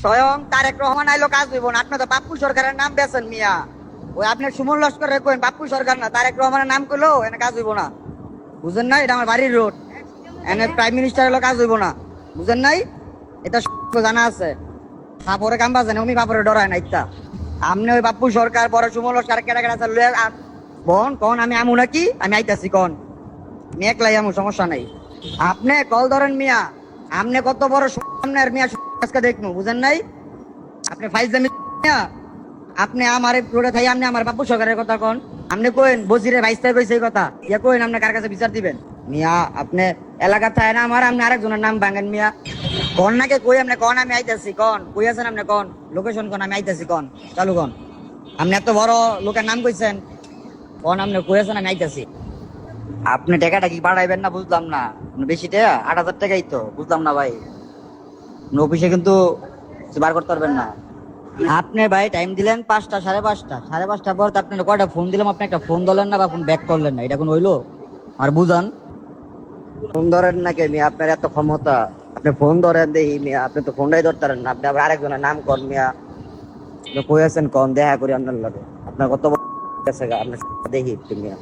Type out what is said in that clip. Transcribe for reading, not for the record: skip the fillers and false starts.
স্বয়ং তারেক রহমান আইলো কাজ হইব না। আপনি তো পাপ্পু সরকারের নাম বেছেন মিয়া। ওই আপনি সুমন লস্কর রেখেন, পাপ্পু সরকার না তারেক রহমানের নাম করলো এনে কাজ হইব না। বুঝেন নাই? এটা আমার বাড়ির রোড। এনে প্রাইম মিনিস্টার হলো কাজ হইব না। বুঝেন নাই? এটা জানা আছে। তারপরে কাম বাজে উনি বাপরে ডরায় না ইত্যা। আমনে ওই পাপ্পু সরকার বড় সুমন লস্কর কেটা কেটা চালু বন কন আমি আমু নাকি আমি আইতাছি কন আমি একলাই আমু, সমস্যা নাই। আপনি কল ধরেন মিয়া। আপনি কত বড় সামনের মিয়া আজকে দেখনু। বুঝেন নাই? আপনি ফাইজলামি মিয়া। আপনি আমার রোডে থাই আপনি আমার বাপু সরকারের কথা কন। আপনি কইন বজিরে ভাইস্তাই কইছে এই কথা। ইয়া কইন আপনি কার কাছে বিচার দিবেন? মিয়া আপনি এলাকা থায় না আমার, আপনি আরেকজনের নাম ভাঙেন মিয়া। কন নাকি কই আপনি কন আমি আইতাছি কন। কই আছেন আপনি কন, লোকেশন কন আমি আইতাছি কন, চালু কন। আপনি এত বড় লোকের নাম কইছেন, কন আপনি কই আছেন আমি আইতাছি। আপনি টাকাটা কি বাড়াইবেন না বুঝলাম না। বেশি টাকা ৮,০০০ টাকাই তো, বুঝলাম না ভাই। অফিসে কিন্তু বার করতে পারবেন না। আপনি ভাই টাইম দিলেন ৫টা, ৫:৩০, ৫:৩০ পর তো আপনার কয়টা ফোন দিলাম, আপনি একটা ফোন ধরলেন না বা ফোন ব্যাক করলেন না। এটা কোন হইলো? আর বুঝান ফোন ধরেন না কে মিয়া? আপনার এত ক্ষমতা, আপনি ফোন ধরেন দেখি মিয়া। আপনি তো ফোনটাই ধরতেন না। আপনি আবার আরেকজনের নাম কর মিয়া। কই আছেন কন, দেখা করি আপনার লগে। আপনার কত বড় আছে আপনার দেখি একটু মিয়া।